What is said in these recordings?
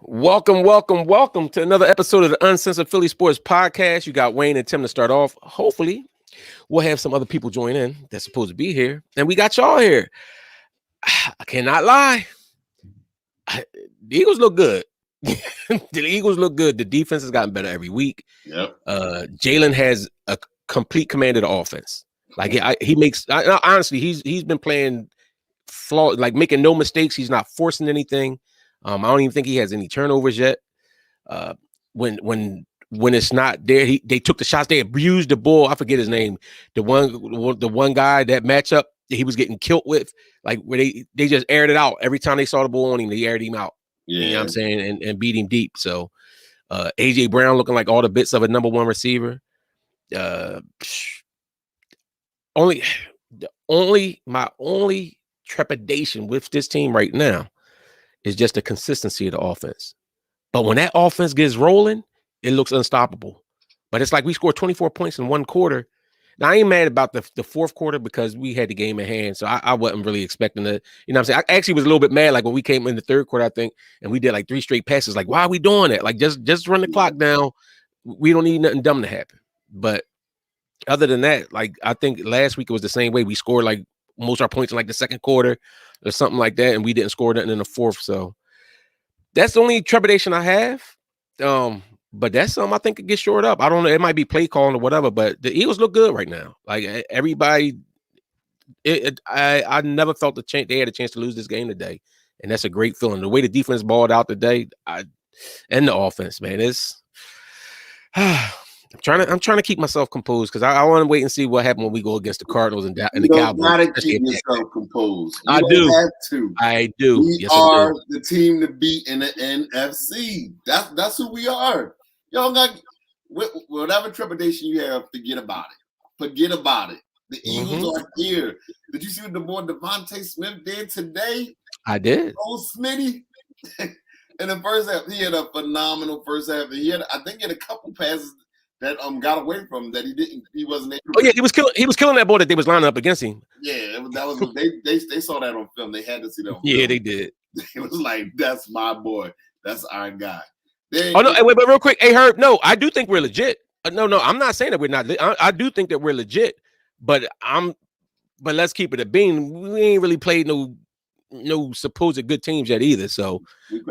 Welcome to another episode of the Uncensored Philly Sports Podcast. You got Wayne and Tim to start off. Hopefully, we'll have some other people join in that's supposed to be here. And we got y'all here. I cannot lie. The Eagles look good. The Eagles look good. The defense has gotten better every week. Yep. Jalen has a complete command of the offense. Like he makes honestly, he's been playing flawed, like making no mistakes. He's not forcing anything. I don't even think he has any turnovers yet. When it's not there, they took the shots. They abused the ball. I forget his name. The one guy, that matchup that he was getting killed with, like where they just aired it out every time they saw the ball on him. They aired him out. Yeah. You know what I'm saying, and beat him deep. So AJ Brown looking like all the bits of a number one receiver. My only trepidation with this team right now is just the consistency of the offense. But when that offense gets rolling, it looks unstoppable. But it's like we scored 24 points in one quarter. Now, I ain't mad about the fourth quarter because we had the game in hand. So I wasn't really expecting to, you know what I'm saying? I actually was a little bit mad, like when we came in the third quarter, I think, and we did like 3 straight passes. Like, why are we doing that? Like, just run the clock down. We don't need nothing dumb to happen. But other than that, like, I think last week it was the same way. We scored like most of our points in like the second quarter or something like that, and we didn't score nothing in the fourth. So that's the only trepidation I have. But that's something I think could get shored up. I don't know. It might be play calling or whatever, but the Eagles look good right now. Like everybody, I never felt they had a chance to lose this game today, and that's a great feeling. The way the defense balled out today, and the offense, man, it's. I'm trying to keep myself composed because I want to wait and see what happens when we go against the Cardinals and the Cowboys. You gotta keep yourself composed. I do. Have to. I do. We are the team to beat in the NFC. That's who we are. Y'all got whatever trepidation you have, forget about it. Forget about it. The Eagles are here. Did you see what the boy Devonta Smith did today? I did. Oh, Smitty. In the first half, he had a phenomenal first half. I think he had a couple passes that got away from him that he wasn't able to. Oh yeah, he was killing that ball that they was lining up against him. Yeah, that was they saw that on film. They had to see that on film. Yeah, they did. It was like, that's my boy. That's our guy. Wait, but real quick, hey Herb, no, I do think we're legit. No, I'm not saying that we're not. I do think that we're legit, but let's keep it a bean. We ain't really played no supposed good teams yet either. So,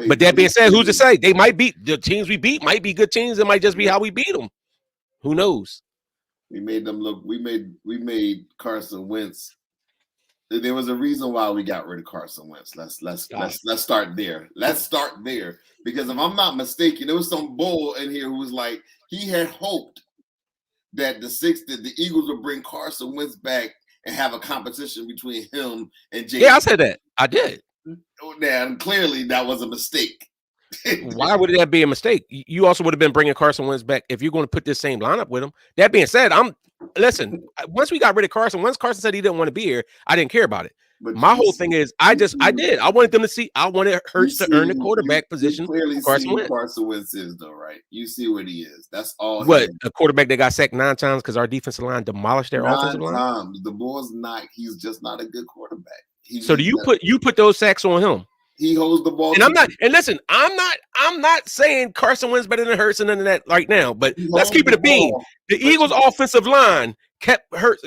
but that being said, who's to say they might beat the teams we beat? Might be good teams. It might just be how we beat them. Who knows? We made them look. We made Carson Wentz. There was a reason why we got rid of Carson Wentz. Let's start there. Let's start there because if I'm not mistaken, there was some bull in here who was like he had hoped that the Eagles would bring Carson Wentz back and have a competition between him and Jalen. Yeah, I said that. I did. Now clearly that was a mistake. Why would that be a mistake? You also would have been bringing Carson Wentz back if you're going to put this same lineup with him. That being said, once we got rid of Carson, once Carson said he didn't want to be here, I didn't care about it. But my whole thing is, I wanted them to see. I wanted Hurts to earn the quarterback position. Clearly, Carson Wentz is though, right? You see what he is. That's all. What a quarterback that got sacked 9 times because our defensive line demolished their offensive line. 9 times. The boy's not. He's just not a good quarterback. So do you put those sacks on him? He holds the ball. And I'm not saying Carson Wentz better than Hurts and none of that right now, but let's keep it a bean. The Eagles' offensive line kept Hurts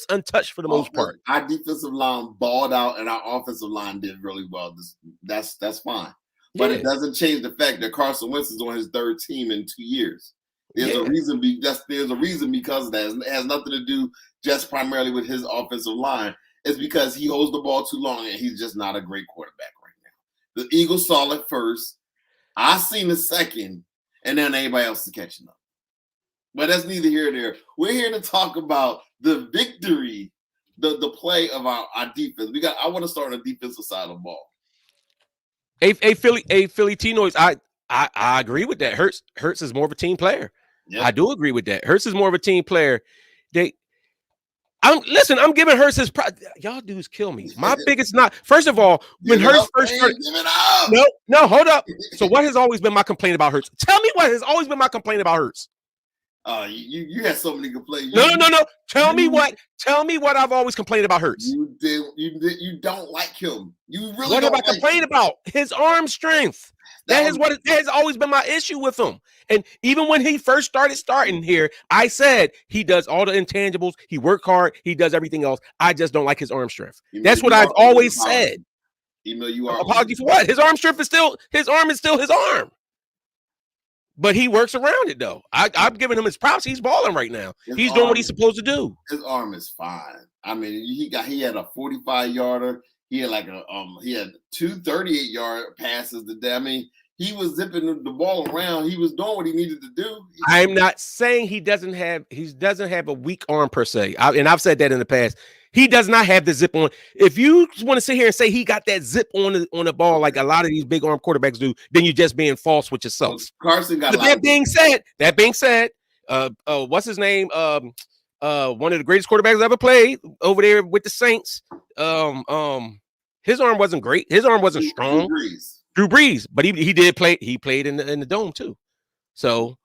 untouched for the most part. Our defensive line balled out, and our offensive line did really well. That's fine, but it doesn't change the fact that Carson Wentz is on his 3rd team in 2 years. There's a reason. There's a reason because of that. It has nothing to do just primarily with his offensive line. It's because he holds the ball too long, and he's just not a great quarterback right now. The Eagles saw it first. I seen the second, and then everybody else is catching up. But that's neither here nor there. We're here to talk about the victory, the play of our defense. I want to start on the defensive side of the ball. Philly T-Noise, I agree with that. Hurts is more of a team player. Yep. I do agree with that. Hurts is more of a team player. I'm giving Hurts his y'all dudes kill me. My biggest first of all, when Hurts first started, no, hold up. So what has always been my complaint about Hurts? Tell me what has always been my complaint about Hurts. You had so many complaints. No. Tell me what I've always complained about Hurts. You don't like him. You really what have I complained about? His arm strength. That has always been my issue with him. And even when he first starting here, I said he does all the intangibles. He worked hard. He does everything else. I just don't like his arm strength. That's what I've always said. You are apology for what? His arm strength is still his arm but he works around it though. I'm giving him his props. He's balling right now. He's doing what he's supposed to do. His arm is fine. I mean, he had a 45-yarder. He had he had 2 38-yard passes today. I mean, he was zipping the ball around. He was doing what he needed to do. I'm not saying he doesn't have a weak arm per se. And I've said that in the past. He does not have the zip on. If you want to sit here and say he got that zip on the ball like a lot of these big arm quarterbacks do, then you're just being false with yourself. Carson got. But that being said, what's his name? One of the greatest quarterbacks ever played over there with the Saints. His arm wasn't great. His arm wasn't strong. Drew Brees, but he did play. He played in the dome too. So.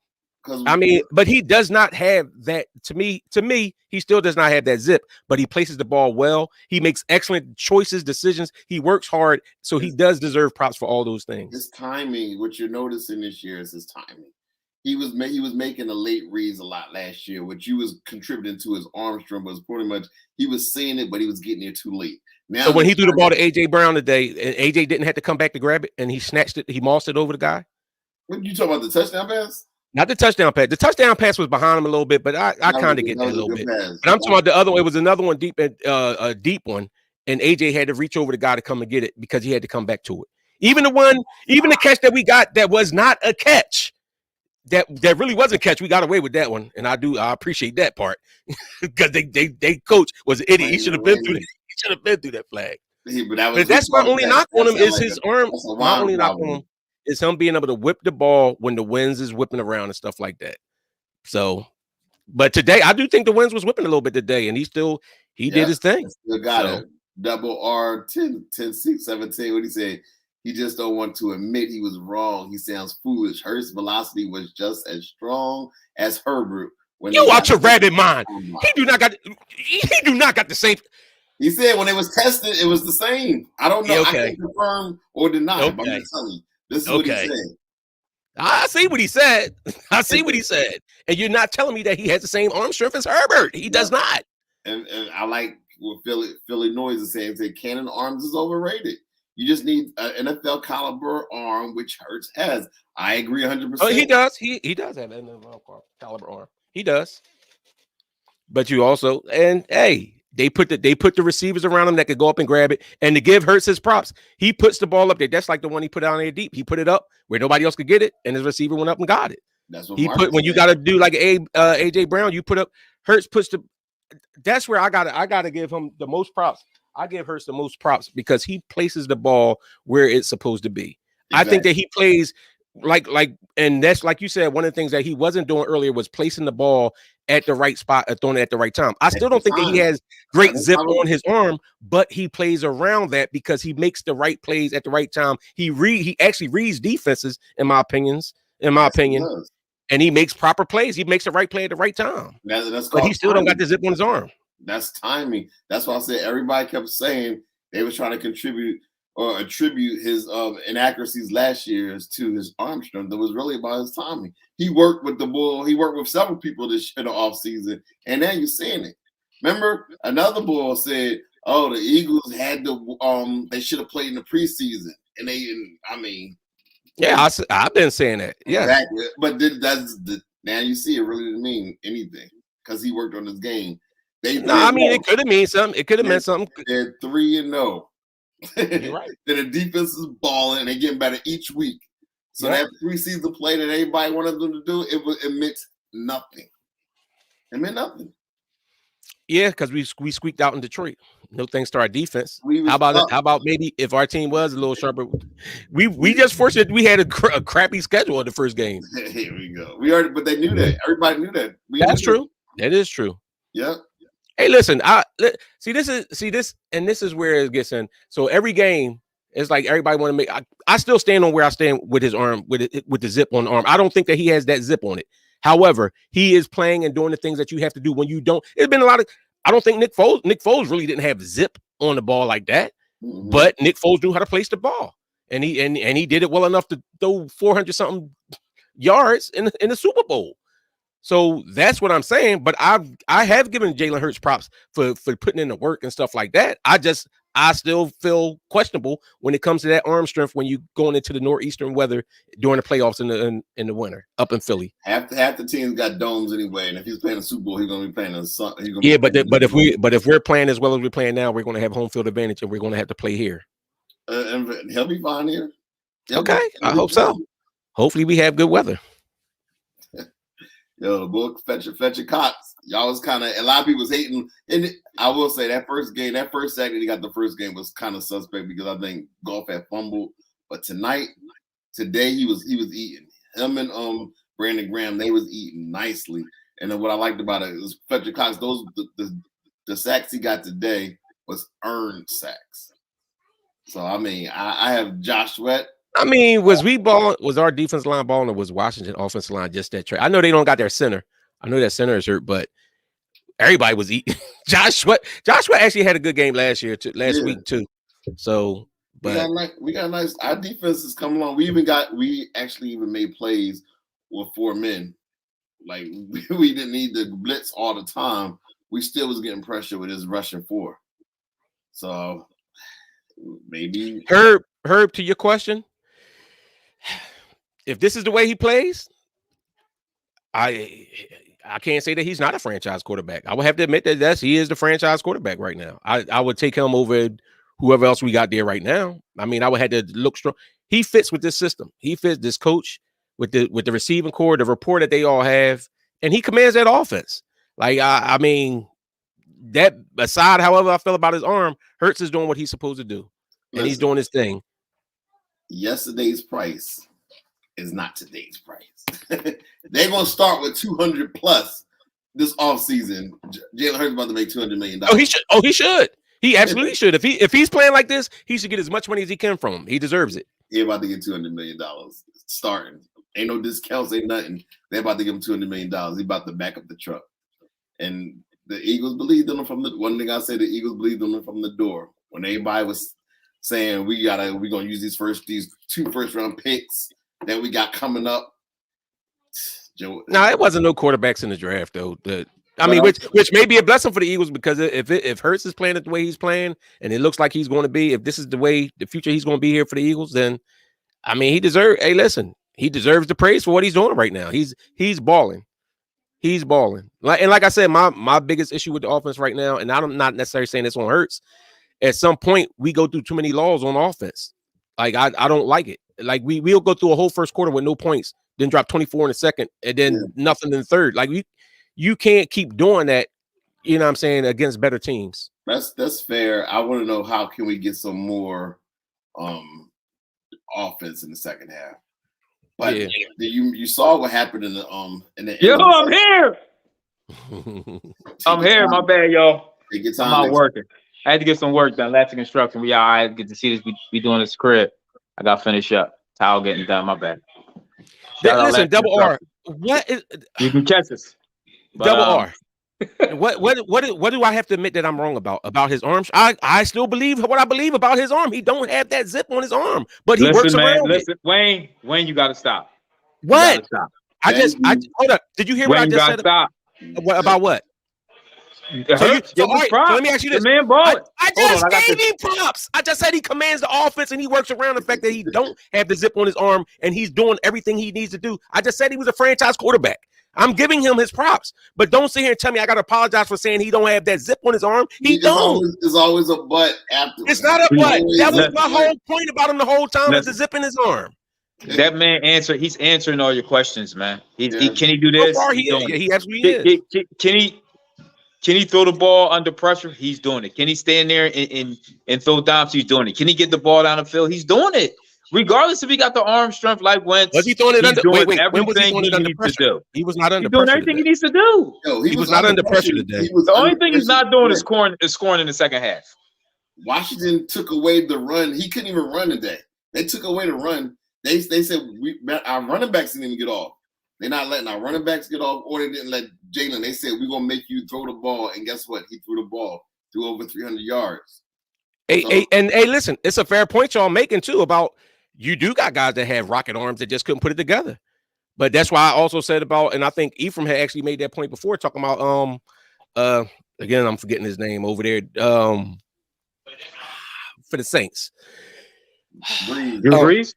I mean, but he does not have that. To me, he still does not have that zip, but he places the ball well. He makes excellent decisions. He works hard, so he does deserve props for all those things. His timing, what you're noticing this year is his timing. He was making the late reads a lot last year, which you was contributing to his arm strength was pretty much he was seeing it, but he was getting there too late. Now, so when he threw the ball to AJ Brown today, and AJ didn't have to come back to grab it, and he snatched it, he mossed it over the guy. What you talking about, the touchdown pass? Not the touchdown pass. The touchdown pass was behind him a little bit, but I kind of get that a little bit. Pass. But I'm talking about the other one. It was another one a deep one, and AJ had to reach over the guy to come and get it because he had to come back to it. Even the catch that we got that was not a catch, that really was a catch. We got away with that one, and I appreciate that part because they coach was an idiot. He should have been through that. He should have been through that flag. But that's my only knock on him is his arm. My only knock on him is him being able to whip the ball when the winds is whipping around and stuff like that. So, but today I do think the winds was whipping a little bit today, and he did his thing. Still got it. Double R 10, 6, 17. What he said? He just don't want to admit he was wrong. He sounds foolish. Hurts' velocity was just as strong as Herbert. You out your rabbit mind. He do not got the same. He said when it was tested, it was the same. I don't know. Yeah, okay. I can't confirm or deny. Okay. But I'm just telling you. This is what he said. I see what he said. And you're not telling me that he has the same arm strength as Herbert. He does not. And I like what Philly Noise is saying. Cannon arms is overrated. You just need an NFL caliber arm, which Hurts has. I agree 100%. Oh, he does. He does have an NFL caliber arm. He does. But you also, and hey, they put the receivers around him that could go up and grab it. And to give Hurts his props, he puts the ball up there. That's like the one he put down there deep. He put it up where nobody else could get it, and his receiver went up and got it. That's what he put when you got to do like AJ Brown. You put up Hurts puts the. That's where I gotta give him the most props. I give Hurts the most props because he places the ball where it's supposed to be. Exactly. I think that he plays like, and that's like you said, one of the things that he wasn't doing earlier was placing the ball at the right spot, throwing it at the right time. I still don't think that he has great zip on his arm, but he plays around that because he makes the right plays at the right time. He actually reads defenses, in my opinion, and he makes proper plays. He makes the right play at the right time. But he still don't got the zip on his arm. That's timing. That's why I said everybody kept saying they was trying to contribute or attribute his inaccuracies last year to his arm strength. That was really about his timing. He worked with the bull. He worked with several people in the offseason, and now you're seeing it. Remember, another bull said, "Oh, the Eagles had to. They should have played in the preseason." And I've been saying that. Yeah, exactly. But now you see it really didn't mean anything because he worked on his game. It could have meant something. It could have meant something. They're 3-0. You're right. Then the defense is balling and they're getting better each week. So that preseason play that everybody wanted them to do, it meant nothing. It meant nothing. Yeah, because we squeaked out in Detroit. No thanks to our defense. How about maybe if our team was a little sharper? We just fortunate we had a crappy schedule in the first game. Here we go. But they knew that. Everybody knew that. That's true. That is true. Yeah. Hey, listen. This is where it gets in. So every game, it's like everybody want to make. I still stand on where I stand with his arm, with the zip on the arm. I don't think that he has that zip on it. However, he is playing and doing the things that you have to do when you don't. It's been a lot of. I don't think Nick Foles really didn't have zip on the ball like that, but Nick Foles knew how to place the ball. and he did it well enough to throw 400 something yards in the Super Bowl. So that's what I'm saying. But I have given Jalen Hurts props for putting in the work and stuff like that. I still feel questionable when it comes to that arm strength when you going into the northeastern weather during the playoffs in the winter up in Philly. Half the teams got domes anyway, and if he's playing the Super Bowl, he's gonna be playing in the sun. Yeah, but if we're playing as well as we're playing now, we're going to have home field advantage, and we're going to have to play here. And he'll be fine here. Okay, I hope so. Hopefully, we have good weather. Yo, the book fetch your Cox. Y'all was kind of a lot of people was hating, and I will say that first sack that he got the first game was kind of suspect because I think Goff had fumbled. But today he was eating. Him and Brandon Graham, they was eating nicely. And then what I liked about it was Fletcher Cox. The sacks he got today was earned sacks. So I mean, I have Josh Sweat. I mean, was our defense line balling, or was Washington offensive line just that trade? I know they don't got their center. I know that center is hurt, but everybody was eating. Josh Sweat actually had a good game last week too. So, but we got nice. Our defense is coming along. We actually even made plays with 4 men. Like we didn't need to blitz all the time. We still was getting pressure with his rushing 4. So maybe Herb, to your question. If this is the way he plays, I can't say that he's not a franchise quarterback. I would have to admit that he is the franchise quarterback right now. I would take him over whoever else we got there right now. I mean, I would have to look strong. He fits with this system. He fits this coach with the receiving core, the rapport that they all have, and he commands that offense. Like I mean, that aside, however I feel about his arm, Hurts is doing what he's supposed to do, and he's doing his thing. Yesterday's price is not today's price. They're gonna start with 200 plus this offseason. Jalen Hurts about to make $200 million. He should. He absolutely should. If he's playing like this, he should get as much money as he can from him. He deserves it. He's about to get $200 million starting. Ain't no discounts, ain't nothing. They're about to give him $200 million. He's about to back up the truck. And the Eagles believed in him from the one thing I said, the Eagles believed in him from the door. When everybody was saying we're gonna use these 2 first-round picks that we got coming up. No, it wasn't no quarterbacks in the draft though. Which may be a blessing for the Eagles because if Hurts is playing it the way he's playing and it looks like he's going to be, if this is the way the future he's going to be here for the Eagles, then I mean he deserves the praise for what he's doing right now. He's balling. He's balling. Like I said, my biggest issue with the offense right now, and I'm not necessarily saying this on Hurts. At some point, we go through too many laws on offense. Like I don't like it. Like we'll go through a whole first quarter with no points, then drop 24 in the second, and then nothing in the third. Like you can't keep doing that. You know what I'm saying, against better teams. That's fair. I want to know how can we get some more offense in the second half. But you saw what happened in the Yo, I'm here. I'm here. My bad, y'all. I'm not working. I had to get some work done. Last construction. We all right. Get to see this. We doing this crib. I got to finish up. Towel getting done. My bad. Listen, Double R. What is? You can catch us. Double R. What do I have to admit that I'm wrong about his arms? I still believe what I believe about his arm. He don't have that zip on his arm, but he works around it. Wayne, you got to stop. What? I hold up. Did you hear what I just said? Stop. About what? So let me ask you this. Man, I just gave him props. I just said he commands the offense and he works around the fact that he don't have the zip on his arm and he's doing everything he needs to do. I just said he was a franchise quarterback. I'm giving him his props, but don't sit here and tell me I got to apologize for saying he don't have that zip on his arm. He don't. There's always a but after. It's not a but. That was my whole point about him the whole time. Was the zip in his arm. That man he's answering all your questions, man. Can he do this? So far, he absolutely is. Can he throw the ball under pressure? He's doing it. Can he stand there and throw dimes? He's doing it. Can he get the ball down the field? He's doing it. Regardless if he got the arm strength like Wentz. Was he throwing it under? Wait, when was he throwing it under pressure? He was not under pressure. He's doing everything he needs to do. He was not under pressure today. The only thing he's not doing is scoring in the second half. Washington took away the run. He couldn't even run today. They took away the run. They said our running backs didn't even get off. They're not letting our running backs get off, or they didn't let Jalen. They said, we're going to make you throw the ball. And guess what? He threw the ball, threw over 300 yards. Hey, listen, it's a fair point y'all making, too, about you do got guys that have rocket arms that just couldn't put it together. But that's why I also said about, and I think Ephraim had actually made that point before, talking about again, I'm forgetting his name over there. For the Saints. Breeze?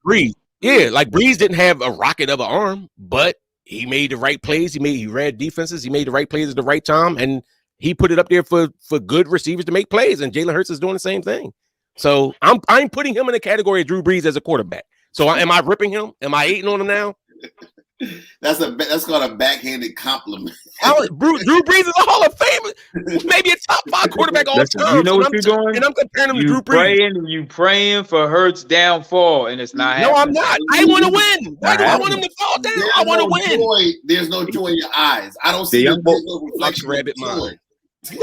Yeah, like Breeze didn't have a rocket of an arm, but he made the right plays. He read defenses. He made the right plays at the right time, and he put it up there for good receivers to make plays. And Jalen Hurts is doing the same thing. So I'm putting him in the category of Drew Brees as a quarterback. So am I ripping him? Am I hating on him now? That's called a backhanded compliment. Drew Brees is a Hall of Famer, maybe a top 5 quarterback all time. You know what you're doing? And I'm comparing him to Drew Brees. You praying for Hurts' downfall, and it's not happening. No, I'm not. I want to win. Why do I want him to fall down? I want to win. There's no joy in your eyes. I don't see no reflection of rabbit joy. mind.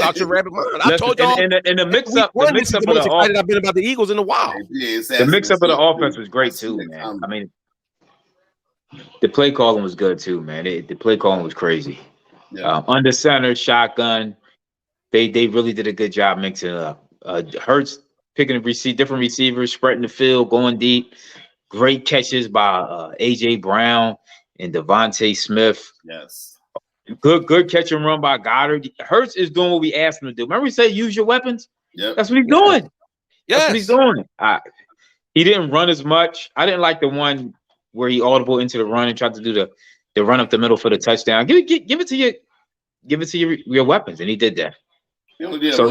Out your rabbit mind. I told y'all in the mix-up of the offense. I've been about the Eagles in a while. The mix-up of the offense was great too, man. I mean, the play calling was good too, man. The play calling was crazy. Yeah. Under center, shotgun, they really did a good job mixing it up. Hurts picking different receivers, spreading the field, going deep. Great catches by A.J. Brown and Devonta Smith. Yes. Good catch and run by Goddard. Hurts is doing what we asked him to do. Remember we said use your weapons? Yeah. That's what he's doing. Yes. That's what he's doing. He didn't run as much. I didn't like the one where he audible into the run and tried to do the run up the middle for the touchdown. Give it to your weapons, and he did that. So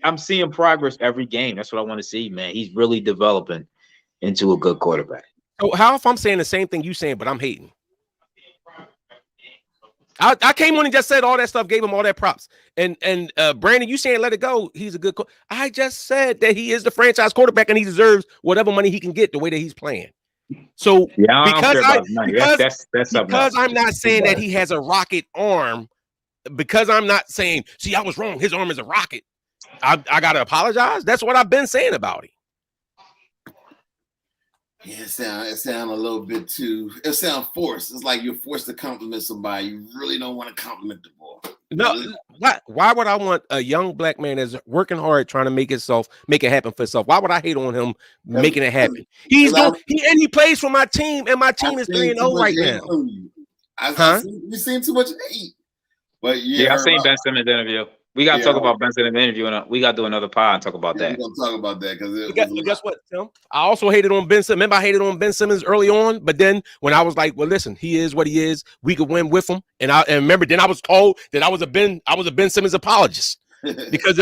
I'm seeing progress every game. That's what I want to see, man. He's really developing into a good quarterback. So how if I'm saying the same thing you saying, but I'm hating? I came on and just said all that stuff, gave him all that props. And Brandon, you saying let it go. He's a good I just said that he is the franchise quarterback and he deserves whatever money he can get the way that he's playing. So because I'm not saying that he has a rocket arm, because I'm not saying, see, I was wrong. His arm is a rocket. I gotta apologize. That's what I've been saying about him. Yeah, it sound a little bit too. It sounds forced. It's like you're forced to compliment somebody. You really don't want to compliment the ball. No, why would I want a young black man that's working hard trying to make it happen for himself? Why would I hate on him making it happen? He plays for my team, and my team is 3-0 right now. We've seen too much hate. But I've seen Ben Simmons interview. We got to talk about Ben Simmons interview, and we got to do another pod and talk about that. We're going to talk about that because guess what, Tim? I also hated on Ben Simmons. Remember, I hated on Ben Simmons early on, but then when I was like, well, listen, he is what he is. We could win with him, and remember, then I was told that I was a Ben Simmons apologist because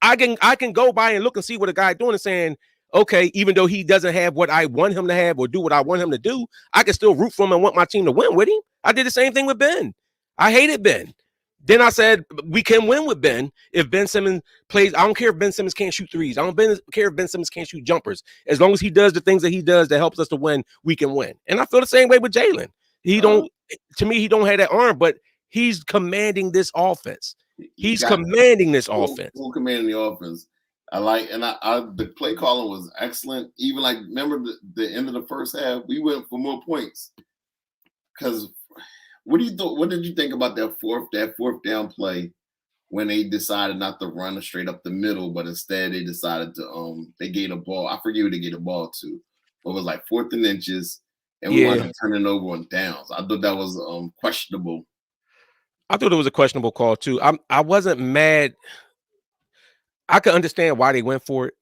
I can go by and look and see what a guy doing and saying, okay, even though he doesn't have what I want him to have or do what I want him to do, I can still root for him and want my team to win with him. I did the same thing with Ben. I hated Ben. Then I said, we can win with Ben if Ben Simmons plays. I don't care if Ben Simmons can't shoot threes. I don't care if Ben Simmons can't shoot jumpers. As long as he does the things that he does that helps us to win, we can win. And I feel the same way with Jalen. He don't have that arm, but he's commanding this offense. He's commanding this offense. Full commanding the offense. I like, and the play calling was excellent. Even like, remember the end of the first half, we went for more points. Because what did you think about that fourth down play when they decided not to run straight up the middle, but instead they decided to they gave a ball. I forget who they gave the ball to. But it was like 4th and inches, and we wanted to turn it over on downs. I thought that was questionable. I thought it was a questionable call too. I wasn't mad. I could understand why they went for it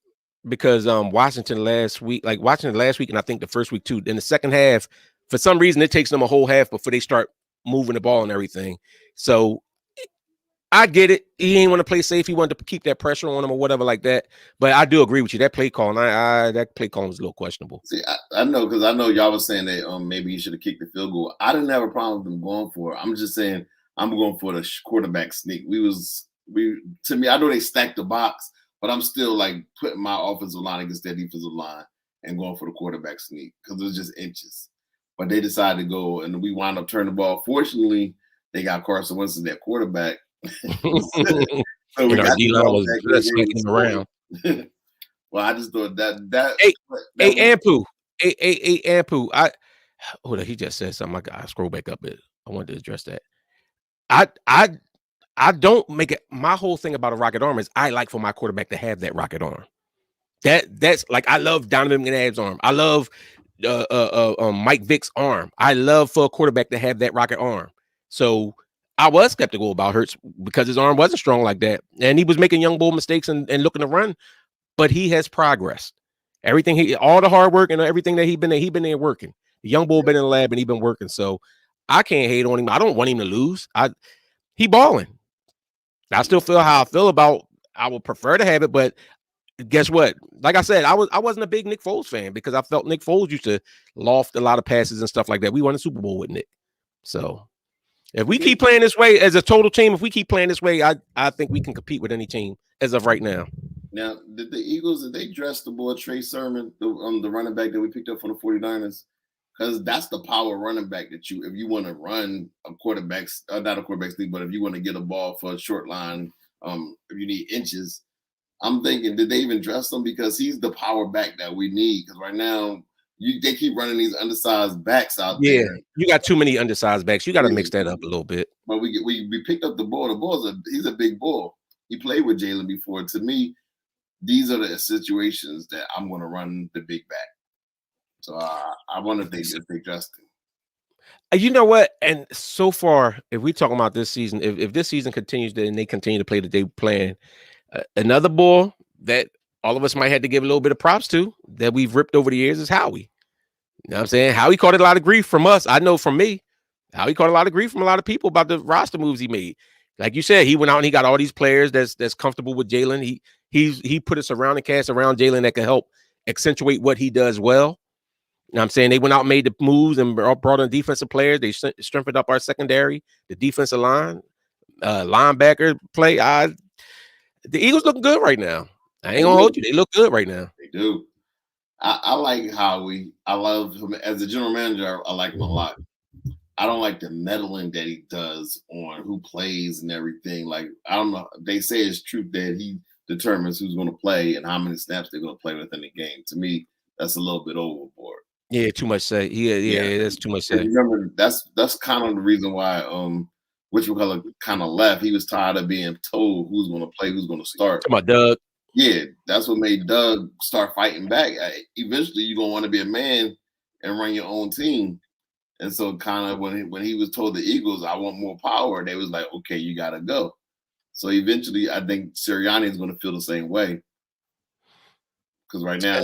because Washington last week, and I think the first week too. In the second half, for some reason, it takes them a whole half before they start moving the ball and everything. So I get it. He ain't want to play safe. He wanted to keep that pressure on him or whatever like that. But I do agree with you. That play call, that play call was a little questionable. See, I know because I know y'all was saying that maybe he should have kicked the field goal. I didn't have a problem with them going for it. I'm just saying I'm going for the quarterback sneak. To me, I know they stacked the box, but I'm still like putting my offensive line against their defensive line and going for the quarterback sneak because it was just inches. But they decided to go, and we wound up turning the ball. Fortunately, they got Carson Wentz as their quarterback. So we got D-line was just sneaking around. Well, I just thought that. Hey, Ampu. Hold on, he just said something. I got scroll back up. I wanted to address that. I don't make it. My whole thing about a rocket arm is I like for my quarterback to have that rocket arm. That's like I love Donovan McNabb's arm. I love Mike Vick's arm. I love for a quarterback to have that rocket arm. So I was skeptical about Hurts because his arm wasn't strong like that, and he was making young bull mistakes and looking to run. But he has progressed. Everything all the hard work and everything that he been there working. The young bull been in the lab and he been working. So I can't hate on him. I don't want him to lose. He balling. I still feel how I feel about. I would prefer to have it, but guess what? Like I said, I wasn't a big Nick Foles fan because I felt Nick Foles used to loft a lot of passes and stuff like that. We won a Super Bowl with Nick. So if we keep playing this way as a total team, if we keep playing this way, I think we can compete with any team as of right now. Now, did the Eagles, did they dress the boy Trey Sermon, the running back that we picked up from the 49ers? Because that's the power running back that if you want to run a quarterback's, not a quarterback's league, but if you want to get a ball for a short line, if you need inches, I'm thinking, did they even dress him? Because he's the power back that we need. Because right now, they keep running these undersized backs out there. Yeah, you got too many undersized backs. You got to mix that up a little bit. But we picked up the ball. The ball's he's a big bull. He played with Jalen before. To me, these are the situations that I'm going to run the big back. So I wonder if they dressed him. You know what? And so far, if we talking about this season, if this season continues and they continue to play that they playing, another ball that all of us might have to give a little bit of props to that we've ripped over the years is Howie. You know what I'm saying? Howie caught a lot of grief from us. I know from me. Howie caught a lot of grief from a lot of people about the roster moves he made. Like you said, he went out and he got all these players that's comfortable with Jalen. He put a surrounding cast around Jalen that can help accentuate what he does well. You know what I'm saying? They went out and made the moves and brought in defensive players. They strengthened up our secondary, the defensive line, linebacker play. The Eagles looking good right now. I ain't gonna hold you. They look good right now. They do. I like Howie. I love him as a general manager. I like him a lot. I don't like the meddling that he does on who plays and everything. Like, I don't know. They say it's true that he determines who's going to play and how many snaps they're going to play within the game. To me, that's a little bit overboard. Yeah, too much say. Yeah, that's too much say. Remember, that's kind of the reason why whatchamacallit kind of left. He was tired of being told who's going to play, who's going to start. Talking about Doug. Yeah, that's what made Doug start fighting back. Eventually, you're going to want to be a man and run your own team. And so kind of when he was told the Eagles, I want more power, they was like, okay, you got to go. So eventually, I think Sirianni is going to feel the same way. Because right now,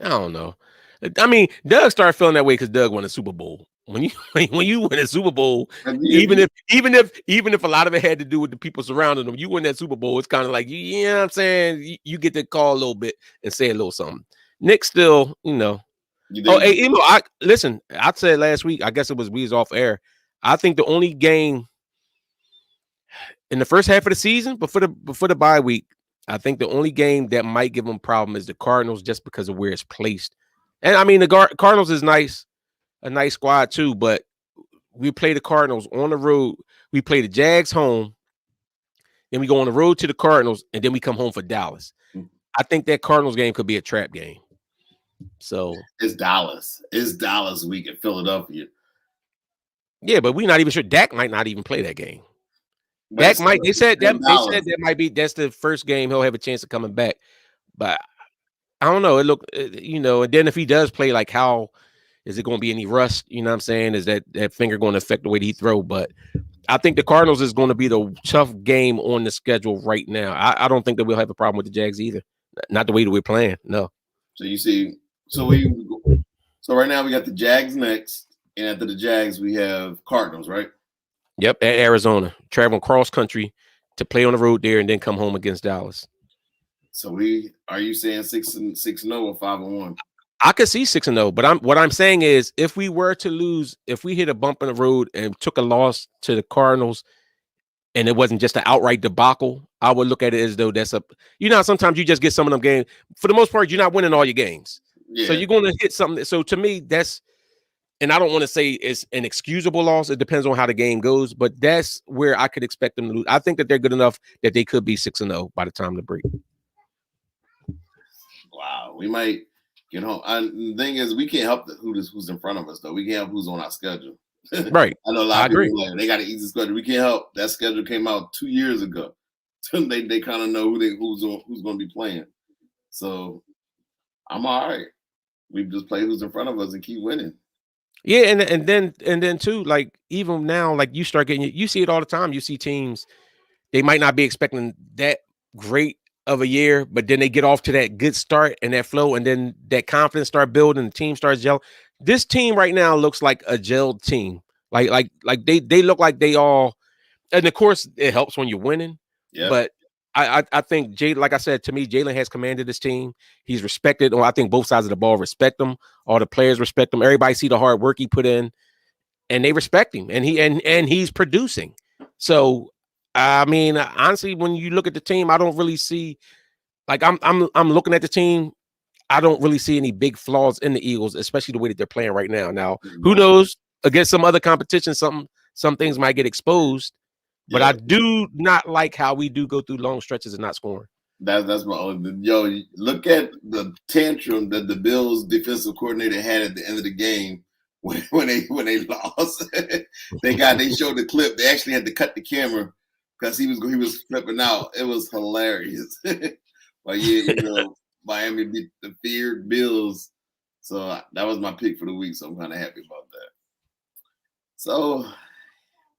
I don't know. I mean, Doug started feeling that way because Doug won a Super Bowl. When you win a Super Bowl, even if a lot of it had to do with the people surrounding them, you win that Super Bowl, it's kind of like, you know what I'm saying? You get to call a little bit and say a little something. Nick still, listen, I said last week, I guess it was we was off air. I think the only game in the first half of the season before the bye week, I think the only game that might give them a problem is the Cardinals just because of where it's placed. And I mean, the Cardinals is nice. A nice squad too, but we play the Cardinals on the road. We play the Jags home, then we go on the road to the Cardinals, and then we come home for Dallas. I think that Cardinals game could be a trap game. So it's Dallas. It's Dallas week in Philadelphia. Yeah, but we're not even sure. Dak might not even play that game. Dak might. They said that might be. That's the first game he'll have a chance of coming back. But I don't know. It look, and then if he does play, like how. Is it going to be any rust? You know what I'm saying? Is that finger going to affect the way that he throw? But I think the Cardinals is going to be the tough game on the schedule right now. I don't think that we'll have a problem with the Jags either. Not the way that we're playing. No. So you see, so right now we got the Jags next, and after the Jags we have Cardinals, right? Yep, at Arizona, traveling cross country to play on the road there, and then come home against Dallas. So are you saying 6-0 or 5-1? I could see 6-0, but what I'm saying is if we were to lose, if we hit a bump in the road and took a loss to the Cardinals and it wasn't just an outright debacle, I would look at it as though that's sometimes you just get some of them games. For the most part, you're not winning all your games. Yeah. So you're going to hit something. So to me, and I don't want to say it's an excusable loss. It depends on how the game goes, but that's where I could expect them to lose. I think that they're good enough that they could be 6-0 by the time of the break. Wow. We might. The thing is, we can't help who's in front of us, though. We can't help who's on our schedule. Right. I know a lot of people they got an easy schedule. We can't help. That schedule came out 2 years ago. So they kind of know who's going to be playing. So I'm all right. We just play who's in front of us and keep winning. Yeah, and then too, like even now, like you start getting, you see it all the time. You see teams, they might not be expecting that great of a year, but then they get off to that good start and that flow, and then that confidence start building, the team starts gelling. This team right now looks like a gelled team. Like they look like they all, and of course it helps when you're winning. Yeah. But I think like I said, to me, Jalen has commanded this team. He's respected. Or I think both sides of the ball respect him. All the players respect him. Everybody see the hard work he put in, and they respect him. And he's producing. So I mean, honestly, when you look at the team, I don't really see, like I'm looking at the team. I don't really see any big flaws in the Eagles, especially the way that they're playing right now. Now, who knows? Against some other competition, some things might get exposed. But I do not like how we do go through long stretches and not scoring. That's my own. Yo, look at the tantrum that the Bills defensive coordinator had at the end of the game when they lost. they showed the clip. They actually had to cut the camera because he was flipping out. It was hilarious. But yeah, Miami beat the feared Bills. So that was my pick for the week. So I'm kind of happy about that. So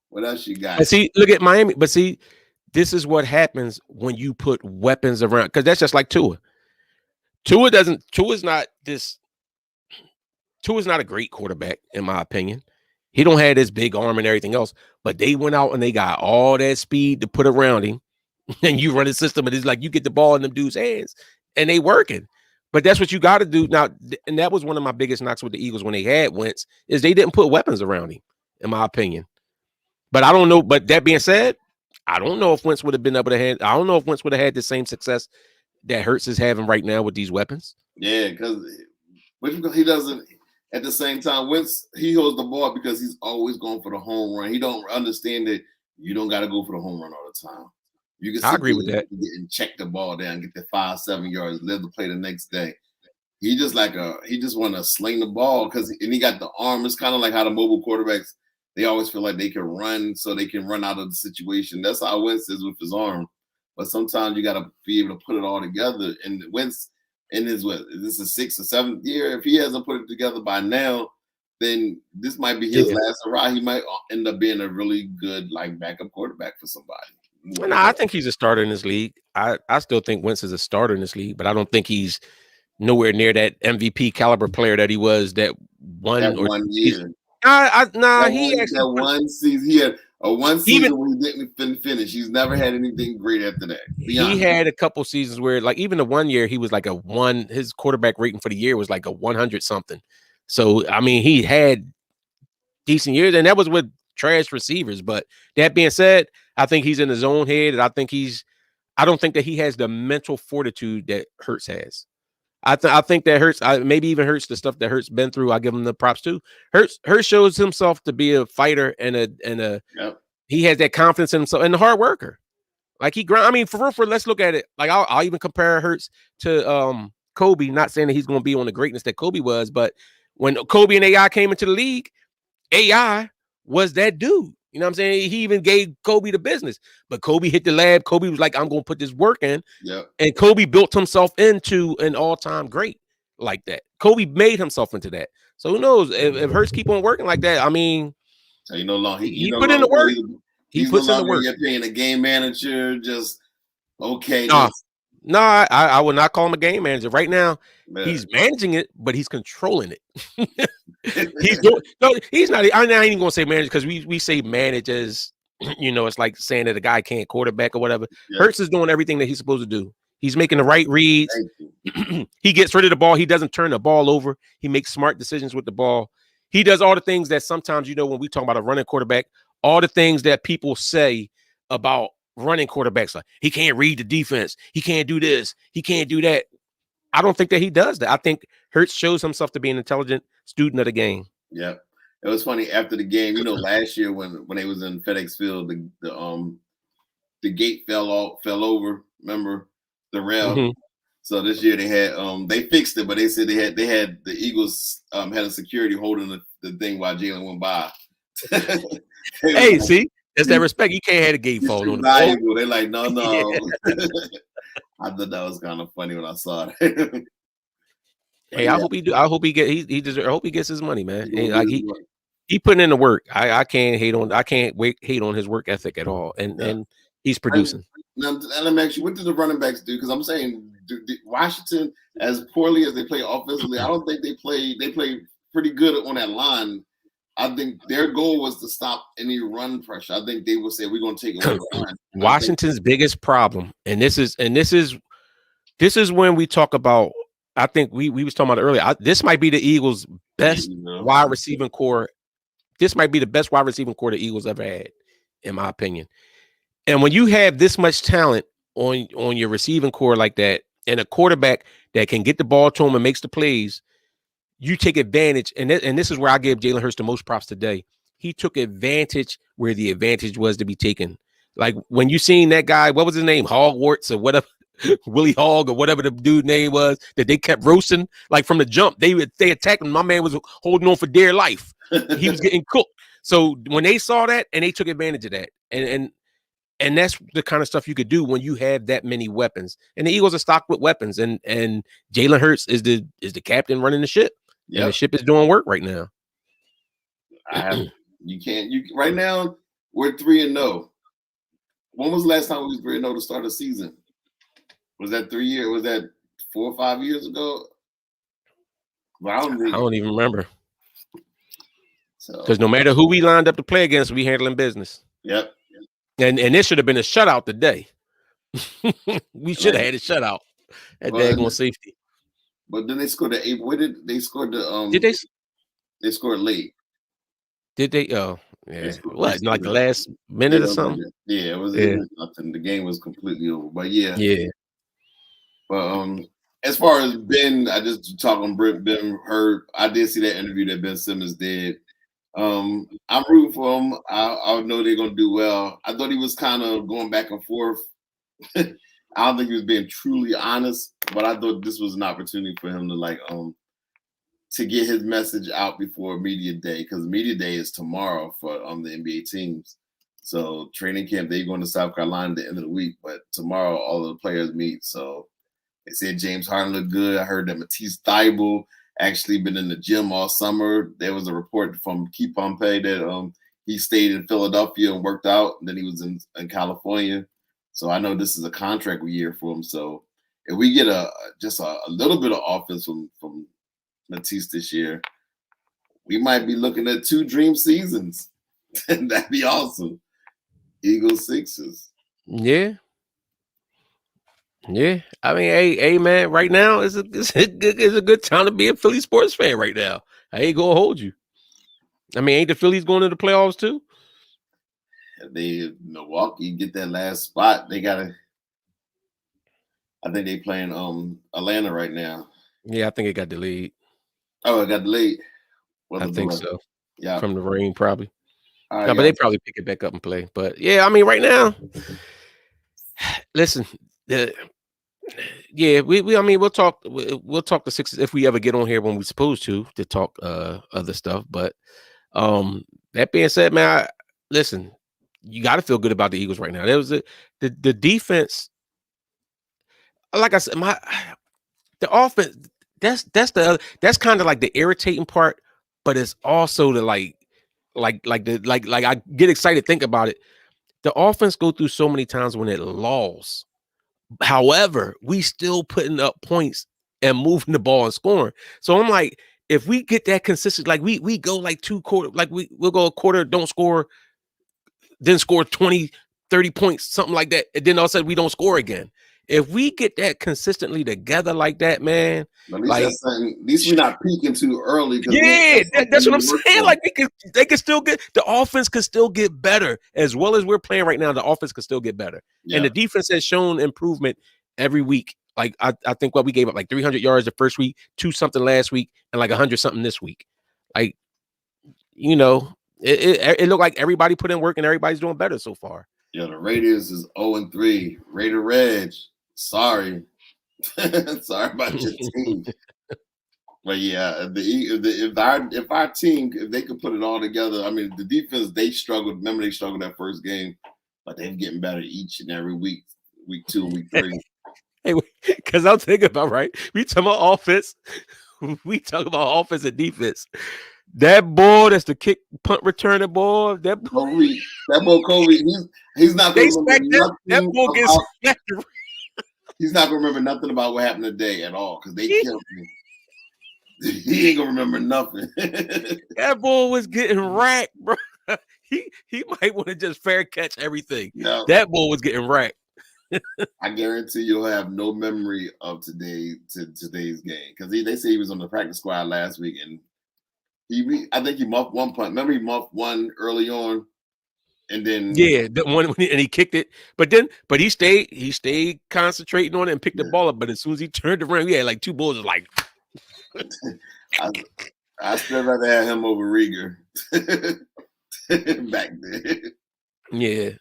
what else you got? And see, look at Miami. But see, this is what happens when you put weapons around, because that's just like Tua. Tua's not a great quarterback, in my opinion. He don't have this big arm and everything else, but they went out and they got all that speed to put around him. And you run a system, and it's like you get the ball in them dudes' hands, and they working. But that's what you got to do now. And that was one of my biggest knocks with the Eagles when they had Wentz, is they didn't put weapons around him, in my opinion. But I don't know. But that being said, I don't know if Wentz would have been able to I don't know if Wentz would have had the same success that Hurts is having right now with these weapons. Yeah, because he doesn't. At the same time, Wentz, he holds the ball because he's always going for the home run. He don't understand that you don't got to go for the home run all the time. You can I agree with that. And check the ball down, get the 5-7 yards, live to play the next day. He just want to sling the ball and he got the arm. It's kind of like how the mobile quarterbacks, they always feel like they can run so they can run out of the situation. That's how Wentz is with his arm. But sometimes you got to be able to put it all together. And Wentz, in his this is 6th or 7th year, if he hasn't put it together by now, then this might be his last hurrah. He might end up being a really good backup quarterback for somebody. No, I think he's a starter in this league. I still think Wentz is a starter in this league, but I don't think he's nowhere near that MVP caliber player that he was that one year. He actually that one season he had one season where he didn't finish. He's never had anything great after that. He had a couple seasons where, like, even the 1 year he was like his quarterback rating for the year was like a 100 something. So I mean, he had decent years, and that was with trash receivers. But that being said, I think he's in his own head, and I don't think that he has the mental fortitude that Hurts has. I think that Hurts, maybe even Hurts, the stuff that Hurts been through, I give him the props too. Hurts shows himself to be a fighter and he has that confidence in himself and a hard worker. Like he grind. I mean, for let's look at it. Like I'll even compare Hurts to Kobe. Not saying that he's going to be on the greatness that Kobe was, but when Kobe and AI came into the league, AI was that dude. You know what I'm saying? He even gave Kobe the business, but Kobe hit the lab. Kobe was like, I'm going to put this work in. Yep. And Kobe built himself into an all-time great like that. Kobe made himself into that. So who knows if Hurts keep on working like that? I mean, so he put in the work. He puts in the work. You're paying a game manager, just okay. No, I would not call him a game manager. Right now, he's managing it, but he's controlling it. He's not. I'm not even gonna say manage because we say manage as it's like saying that a guy can't quarterback or whatever. Yeah. Hurts is doing everything that he's supposed to do. He's making the right reads. He gets rid of the ball. He doesn't turn the ball over. He makes smart decisions with the ball. He does all the things that sometimes when we talk about a running quarterback, all the things that people say about running quarterbacks, like he can't read the defense, he can't do this, he can't do that. I don't think that he does that. I think Hurts shows himself to be an intelligent student of the game. Yeah, it was funny after the game. Last year when they was in FedEx Field, the gate fell over. Remember the rail? Mm-hmm. So this year they had they fixed it, but they said they had the Eagles had a security holding the thing while Jalen went by. Hey, see. It's that respect. You can't have a gate fall on the ball. They're like, no. I thought that was kind of funny when I saw it. Hey, I hope he do. I hope he get. He deserves. I hope he gets his money, man. He putting in the work. I can't hate on. I can't hate on his work ethic at all. And he's producing. And let me ask you, what did the running backs do? Because I'm saying Washington, as poorly as they play offensively, I don't think they play. They play pretty good on that line. I think their goal was to stop any run pressure. I think they would say we're going to take away the run. Washington's biggest problem, and this is when we talk about. I think we was talking about it earlier. This might be the Eagles' best wide receiving core. This might be the best wide receiving core the Eagles ever had, in my opinion. And when you have this much talent on your receiving core like that, and a quarterback that can get the ball to him and makes the plays, you take advantage. And this is where I give Jalen Hurts the most props today. He took advantage where the advantage was to be taken. Like when you seen that guy, what was his name? Hogwarts or whatever. Willie Hogg or whatever the dude name was that they kept roasting like from the jump. They attacked him. My man was holding on for dear life. He was getting cooked. So when they saw that and they took advantage of that, and that's the kind of stuff you could do when you have that many weapons. And the Eagles are stocked with weapons, and Jalen Hurts is the captain running the ship. Yep. And the ship is doing work right now. Right now we're 3-0. When was the last time we was 3-0 to start a season? Was that 3 years? Was that 4 or 5 years ago? Well, I don't even remember. Because no matter who we lined up to play against, we handling business. Yep. And this should have been a shutout today. We should have had a shutout at daggone safety. But then they scored the 8. Where did they score the Did they? They scored late. Did they? Oh, yeah. What? Like the last minute or something? Yeah, it was nothing. The game was completely over. But yeah. But as far as Ben, I just talking Ben Hurts. I did see that interview that Ben Simmons did. I'm rooting for him. I know they're gonna do well. I thought he was kind of going back and forth. I don't think he was being truly honest, but I thought this was an opportunity for him to to get his message out before media day, because media day is tomorrow for the NBA teams. So training camp, they're going to South Carolina at the end of the week, but tomorrow all of the players meet. So they said James Harden looked good. I heard that Matisse Thybulle actually been in the gym all summer. There was a report from Key Pompey that he stayed in Philadelphia and worked out, and then he was in California. So I know this is a contract year for him. So if we get just a little bit of offense from Matisse this year, we might be looking at 2 dream seasons. That'd be awesome. Eagles Sixers. Yeah. Yeah. I mean, hey man, right now it's a good time to be a Philly sports fan right now. I ain't gonna hold you. I mean, ain't the Phillies going to the playoffs too? If Milwaukee get that last spot, they gotta. I think they playing Atlanta right now. Yeah, I think it got delayed. Oh, it got delayed. I think so. Yeah, from the rain probably. Right, but they probably pick it back up and play. But yeah, I mean, right now, listen, we'll talk the Sixers if we ever get on here when we're supposed to talk other stuff. But that being said, man, listen, you got to feel good about the Eagles right now. There was the defense. Like I said, the offense. That's kind of like the irritating part, but it's also the like I get excited think about it. The offense go through so many times when it lulls. However, we still putting up points and moving the ball and scoring. So I'm like, if we get that consistent, like we go like 2 quarters, like we'll go a quarter, don't score, then score 20, 30 points, something like that, and then all of a sudden we don't score again. If we get that consistently together like that, man, at least we're not peaking too early. Yeah, that's what I'm saying. Like they can still get, the offense could still get better as well as we're playing right now. The offense could still get better, and the defense has shown improvement every week. Like I think we gave up like 300 yards the first week, 2 something last week, and like 100 something this week. Like, it looked like everybody put in work and everybody's doing better so far. Yeah, the Raiders is 0-3. Raider Reg. Sorry. Sorry about your team. But yeah, if our team, if they could put it all together, I mean, the defense, they struggled. Remember, they struggled that first game, but they're getting better each and every week 2 and week 3. Hey, because I'm thinking about right. We talking about offense. We talk about offense and defense. That ball, that's the kick punt returner ball. That Kobe, he's not going to remember that ball gets he's not going to remember nothing about what happened today at all because they killed me. He ain't gonna remember nothing. That ball was getting racked, bro. He might want to just fair catch everything. No. That ball was getting racked. I guarantee you'll have no memory of today's game because they say he was on the practice squad last week and I think he muffed one punt. Remember he muffed one early on, and then the one and he kicked it, but he stayed concentrating on it and picked the ball up. But as soon as he turned around, he had like two balls like. I still rather have him over Rieger back then. Yeah,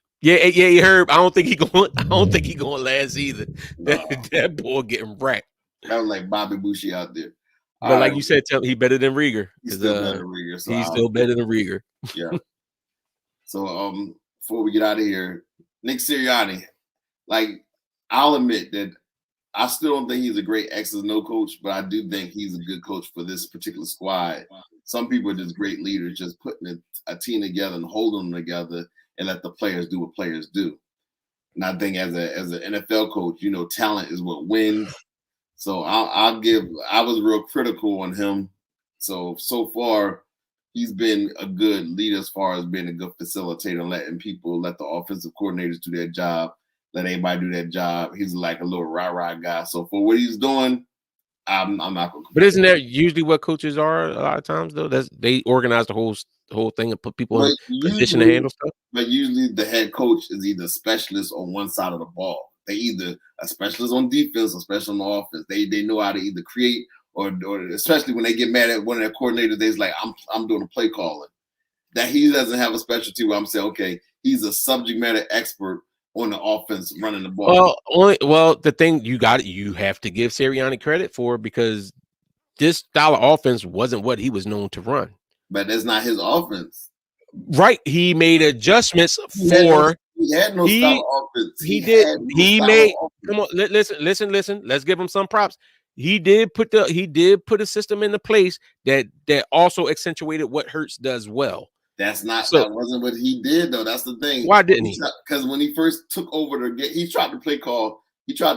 Herb. I don't think he going last either. That ball getting racked. That was like Bobby Boucher out there. But like you said, he better than Rieger. He's still better than Rieger. So he's still better than Rieger. Yeah. So before we get out of here, Nick Sirianni, like I'll admit that I still don't think he's a great X's no coach, but I do think he's a good coach for this particular squad. Some people are just great leaders, just putting a team together and holding them together and let the players do what players do. And I think as an NFL coach, talent is what wins. So I was real critical on him. So far, he's been a good leader as far as being a good facilitator and let the offensive coordinators do their job, let anybody do their job. He's like a little rah-rah guy. So for what he's doing, I'm not going to complain. But isn't that usually what coaches are a lot of times, though? They organize the whole thing and put people in position to handle stuff? But usually the head coach is either a specialist on one side of the ball. They either a specialist on defense or specialist on offense. They know how to either create or especially when they get mad at one of their coordinators, they're like, I'm doing a play calling. That he doesn't have a specialty where I'm saying, okay, he's a subject matter expert on the offense running the ball. Well, the thing you have to give Sirianni credit for because this style of offense wasn't what he was known to run. But that's not his offense. Right. He made adjustments for he had no style of offense. Come on, listen. Let's give him some props. He did put a system into place that also accentuated what Hurts does well. That wasn't what he did though. That's the thing. Why didn't he? Because when he first took over he tried to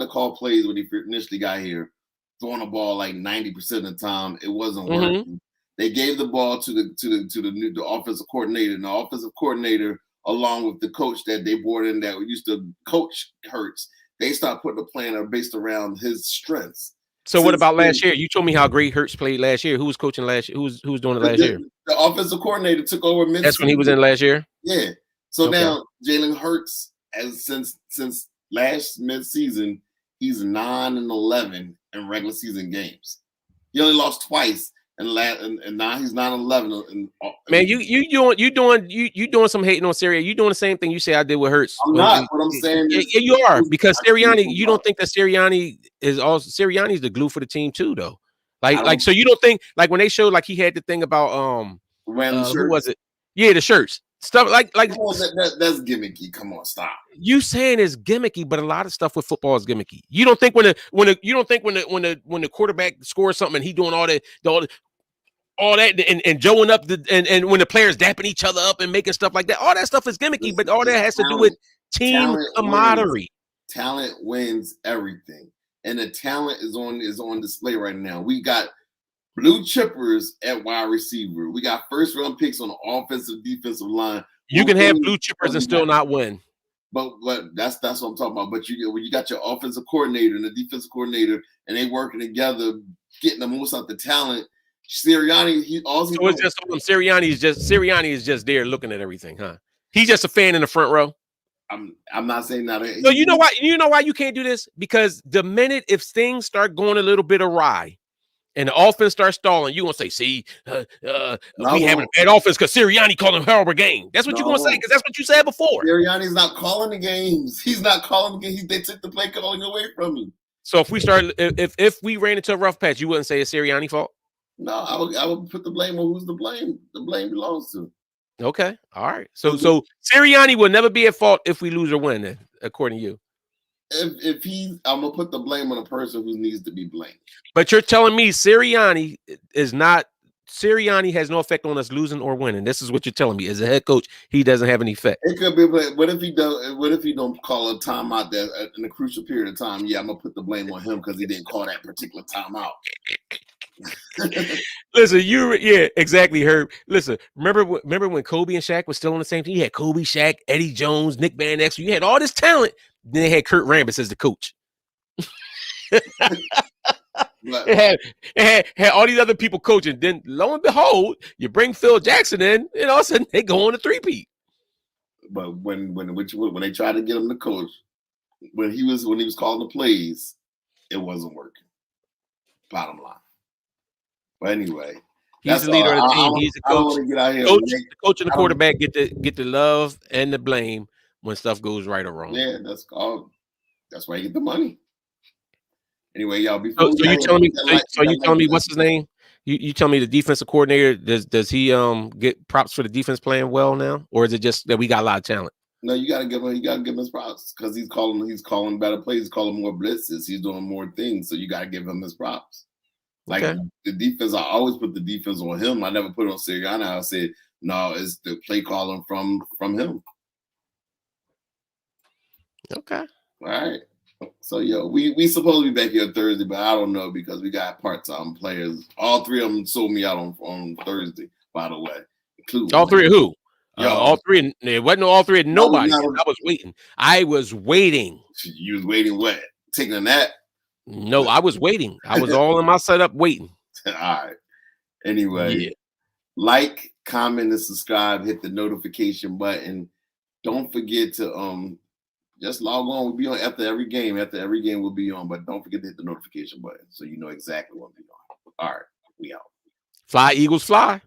call plays when he initially got here, throwing the ball like 90% of the time. It wasn't working. They gave the ball to the offensive coordinator, and the offensive coordinator, along with the coach that they brought in that used to coach Hurts, they started putting a plan based around his strengths. So what about last year? You told me how great Hurts played last year. Who was coaching last year? Who was doing it last year? The offensive coordinator took over mid-season. That's when he was in last year? Yeah. So now Jalen Hurts, since last mid-season, he's 9-11 in regular season games. He only lost twice, and now he's 9-11. Man, you doing some hating on Sirianni. You doing the same thing you say I did with Hurts. I'm not. What I'm saying is, yeah, you are because Sirianni. You don't think that Sirianni is also Sirianni's the glue for the team too, though. So you don't think like when they showed like he had the thing about who was it? Yeah, the shirts stuff like that's gimmicky. Come on, stop. You saying it's gimmicky, but a lot of stuff with football is gimmicky. You don't think when the quarterback scores something and he doing all that and joeing up and when the players dapping each other up and making stuff like that, all that stuff is gimmicky, but all that has to do with team camaraderie. Talent wins everything, and the talent is on display right now. We got blue chippers at wide receiver. We got first round picks on the offensive defensive line. You can have blue chippers and still not win. But that's what I'm talking about. But when you got your offensive coordinator and the defensive coordinator, and they working together, getting the most out the talent. Sirianni, Sirianni is just there looking at everything, huh? He's just a fan in the front row. I'm not saying that. No, you know why? You know why you can't do this? Because the minute if things start going a little bit awry, and the offense starts stalling, you're going to say, see, we having a bad offense because Sirianni called him horrible game. That's what you're going to say because that's what you said before. Sirianni's not calling the games. He's not calling the games. They took the play calling away from him. So if we ran into a rough patch, you wouldn't say it's Sirianni fault? No, I would put the blame on who's the blame. The blame belongs to. Okay. All right. So Sirianni will never be at fault if we lose or win, then, according to you. if he's, I'm gonna put the blame on the person who needs to be blamed. But you're telling me Sirianni has no effect on us losing or winning. This is what you're telling me. As a head coach, he doesn't have any effect. It could be. What if he don't? What if he don't call a timeout there in a crucial period of time? Yeah, I'm gonna put the blame on him because he didn't call that particular timeout. Listen, exactly, Herb. Listen, remember when Kobe and Shaq was still on the same team? You had Kobe, Shaq, Eddie Jones, Nick Van Exel. You had all this talent. Then they had Kurt Rambis as the coach. it had all these other people coaching. Then lo and behold, you bring Phil Jackson in, and all of a sudden they go on a three-peat. But when they tried to get him to coach, when he was calling the plays, it wasn't working. Bottom line. But anyway, he's the leader of the team. He's the coach. The coach and the quarterback get the love and the blame when stuff goes right or wrong. Yeah, that's why you get the money. Anyway, y'all. So you telling me what's his name? You tell me the defensive coordinator, does he get props for the defense playing well now, or is it just that we got a lot of talent? No, you gotta give him his props because he's calling better plays, he's calling more blitzes, he's doing more things. So you gotta give him his props. Like the defense, I always put the defense on him. I never put it on Sirianni. I said, no, it's the play calling from him. Okay. All right. So we supposed to be back here Thursday, but I don't know because we got part-time players. All three of them sold me out on Thursday, by the way. All three of who? All three. It wasn't all three of nobody. I was waiting. You was waiting what? Taking a nap? No, I was waiting. I was all in my setup waiting. All right. Anyway, like, comment, and subscribe. Hit the notification button. Don't forget to just log on. We'll be on after every game. After every game, we'll be on. But don't forget to hit the notification button so you know exactly what we're on. All right, we out. Fly, Eagles, fly.